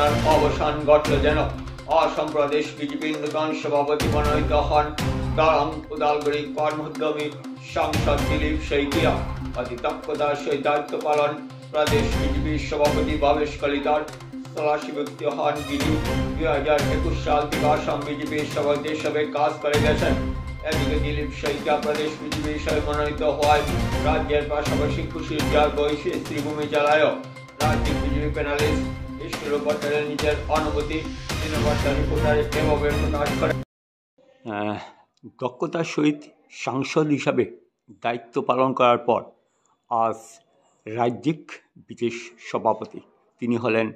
অবহেলার অবসান ঘটল যেন অসম প্রদেশ বিজেপির নূতন সভাপতি মনোনীত হন দরং উদালগুড়ি কর্মোদ্যমী সাংসদ দিলীপ শইকিয়া। অতি দক্ষতার সহিত দায়িত্ব পালন প্রদেশ বিজেপির সভাপতি ভবেশ কলিতার 83 ব্যক্তি হন যিনি 2021 সাল থেকে অসম বিজেপির সভাপতি হিসেবে কাজ করে গেছেন। এদিকে দিলীপ শইকিয়া প্রদেশ বিজেপি হিসেবে মনোনীত হওয়ায় রাজ্যের পাশাপাশি খুশির জল বইছে শ্রীভূমি জেলায়ও। রাজ্যের বিজেপি প্যানেলিস্ট ইস্টুর পটেলের নিজের অনুভূতি দিনবর্ষা রিপোর্টারে এভাবে প্রকাশ করে। দক্ষতার সহিত সাংসদ হিসাবে দায়িত্ব পালন করার পর আজ রাজ্যিক বিজেপি সভাপতি তিনি হলেন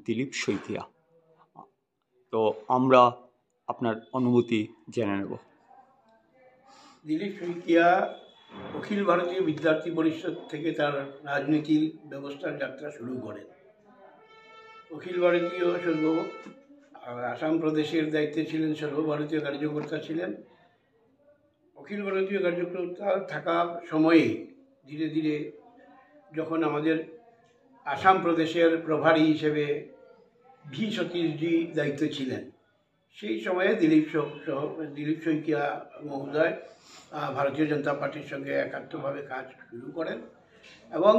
দিলীপ শইকিয়া। তো আমরা আপনার অনুভূতি জেনে নেব। দিলীপ শইকিয়া অখিল ভারতীয় বিদ্যার্থী পরিষদ থেকে তার রাজনীতির ব্যবস্থার যাত্রা শুরু করেন। অখিল ভারতীয় আসাম প্রদেশের দায়িত্বে ছিলেন, সর্বভারতীয় কার্যকর্তা ছিলেন। অখিল ভারতীয় কার্যকর্তা থাকার সময়ে ধীরে ধীরে যখন আমাদের আসাম প্রদেশের প্রভারী হিসেবে ভি সতীশজি দায়িত্ব ছিলেন, সেই সময়ে দিলীপ শইকিয়া মহোদয় ভারতীয় জনতা পার্টির সঙ্গে একাত্মভাবে কাজ শুরু করেন এবং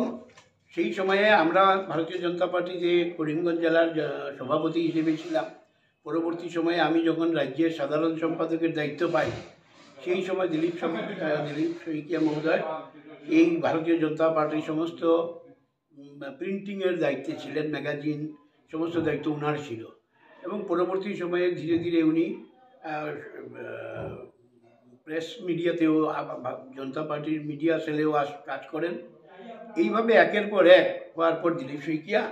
সেই সময়ে আমরা ভারতীয় জনতা পার্টি যে করিমগঞ্জ জেলার সভাপতি হিসেবে ছিলাম। পরবর্তী সময়ে আমি যখন রাজ্যের সাধারণ সম্পাদকের দায়িত্ব পাই, সেই সময় দিলীপ শইকিয়া মহোদয় এই ভারতীয় জনতা পার্টির সমস্ত প্রিন্টিংয়ের দায়িত্বে ছিলেন, ম্যাগাজিন সমস্ত দায়িত্ব ওনার ছিল এবং পরবর্তী সময়ে ধীরে ধীরে উনি প্রেস মিডিয়াতেও জনতা পার্টির মিডিয়া সেলেও কাজ করেন। এইভাবে একের পর এক হওয়ার পর দিলীপ শইকিয়া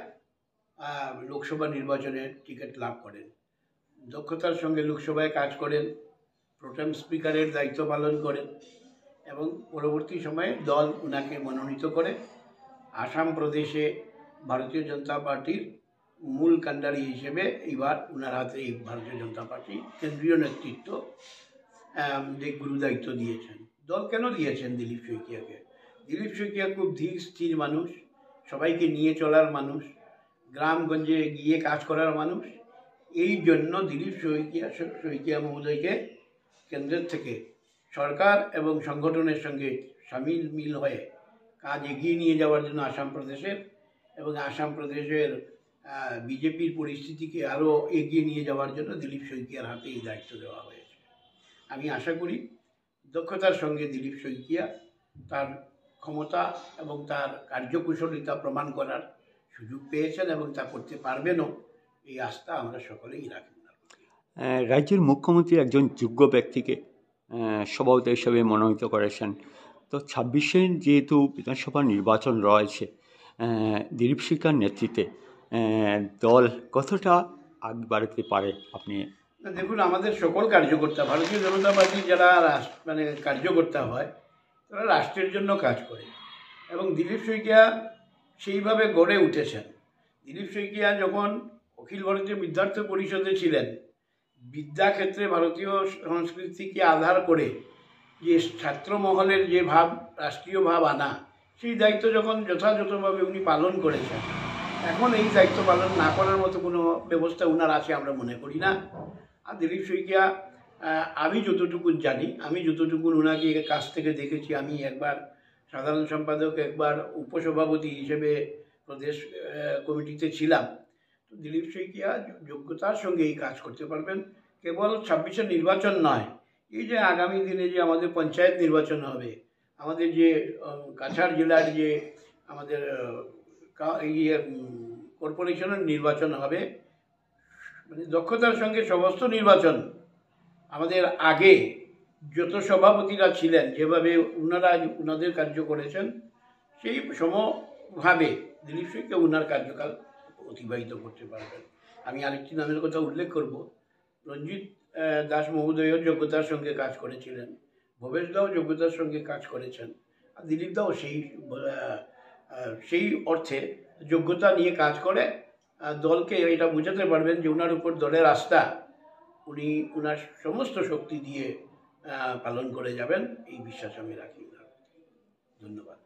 লোকসভা নির্বাচনের টিকিট লাভ করেন। দক্ষতার সঙ্গে লোকসভায় কাজ করেন, প্রোটেম স্পিকারের দায়িত্ব পালন করেন এবং পরবর্তী সময়ে দল ওনাকে মনোনীত করে আসাম প্রদেশে ভারতীয় জনতা পার্টির মূল কাণ্ডারি হিসেবে এইবার ওনার হাতে এই ভারতীয় জনতা পার্টি কেন্দ্রীয় নেতৃত্ব যে গুরু দায়িত্ব দিয়েছেন। দল কেন দিয়েছেন দিলীপ শইকিয়াকে? দিলীপ শইকিয়া খুব ধীর স্থির মানুষ, সবাইকে নিয়ে চলার মানুষ, গ্রামগঞ্জে গিয়ে কাজ করার মানুষ। এই জন্য দিলীপ শইকিয়া মহোদয়কে কেন্দ্রের থেকে সরকার এবং সংগঠনের সঙ্গে মিল হয়ে কাজ এগিয়ে নিয়ে যাওয়ার জন্য আসাম প্রদেশের এবং আসাম প্রদেশের বিজেপির পরিস্থিতিকে আরও এগিয়ে নিয়ে যাওয়ার জন্য দিলীপ শইকিয়ার হাতে এই দায়িত্ব দেওয়া হয়েছে। আমি আশা করি দক্ষতার সঙ্গে দিলীপ শইকিয়া তার ক্ষমতা এবং তার কার্যকুশলিতা প্রমাণ করার সুযোগ পেয়েছেন এবং তা করতে পারবেনও, এই আস্থা আমরা সকলেই রাখি। রাজ্যের মুখ্যমন্ত্রী একজন যোগ্য ব্যক্তিকে সভাপতি হিসেবে মনোনীত করেছেন। তো 26-এ যেহেতু বিধানসভা নির্বাচন রয়েছে, দিলীপ শইকিয়ার নেতৃত্বে দল কতটা আগ বাড়াতে পারে আপনি? দেখুন, আমাদের সকল কার্যকর্তা, ভারতীয় জনতা পার্টির যারা কার্যকর্তা হয় তারা রাষ্ট্রের জন্য কাজ করে এবং দিলীপ শইকিয়া সেইভাবে গড়ে উঠেছেন। দিলীপ শইকিয়া যখন অখিল ভারতীয় বিদ্যার্থী পরিষদে ছিলেন, বিদ্যাক্ষেত্রে ভারতীয় সংস্কৃতিকে আধার করে যে ছাত্রমহলের যে ভাব, রাষ্ট্রীয় ভাব আনা, সেই দায়িত্ব যখন যথাযথভাবে উনি পালন করেছেন, এখন এই দায়িত্ব পালন না করার মতো কোনো ব্যবস্থা ওনার আছে আমরা মনে করি না। আর দিলীপ শইকিয়া, আমি যতটুকু জানি, আমি যতটুকু ওনাকে কাছ থেকে দেখেছি, আমি একবার সাধারণ সম্পাদক, একবার উপসভাপতি হিসেবে প্রদেশ কমিটিতে ছিলাম। তো দিলীপ শইকিয়া যোগ্যতার সঙ্গে এই কাজ করতে পারবেন। কেবল 26-এর নির্বাচন নয়, এই যে আগামী দিনে যে আমাদের পঞ্চায়েত নির্বাচন হবে, আমাদের যে কাছাড় জেলার যে আমাদের কর্পোরেশনের নির্বাচন হবে, মানে দক্ষতার সঙ্গে সমস্ত নির্বাচন আমাদের আগে যত সভাপতিরা ছিলেন যেভাবে ওনারা ওনাদের কার্য করেছেন, সেই সমভাবে দিলীপ শইকিয়া ওনার কার্যকাল অতিবাহিত করতে পারবেন। আমি আরেকটি নামের কথা উল্লেখ করব, রঞ্জিত দাস মহোদয়ও যোগ্যতার সঙ্গে কাজ করেছিলেন, ভবেশ দাও যোগ্যতার সঙ্গে কাজ করেছেন, আর দিলীপ দাও সেই অর্থে যোগ্যতা নিয়ে কাজ করে দলকে এটা বোঝাতে পারবেন যে ওনার উপর দলের আস্থা উনি ওনার সমস্ত শক্তি দিয়ে পালন করে যাবেন, এই বিশ্বাস আমি রাখি। ধন্যবাদ।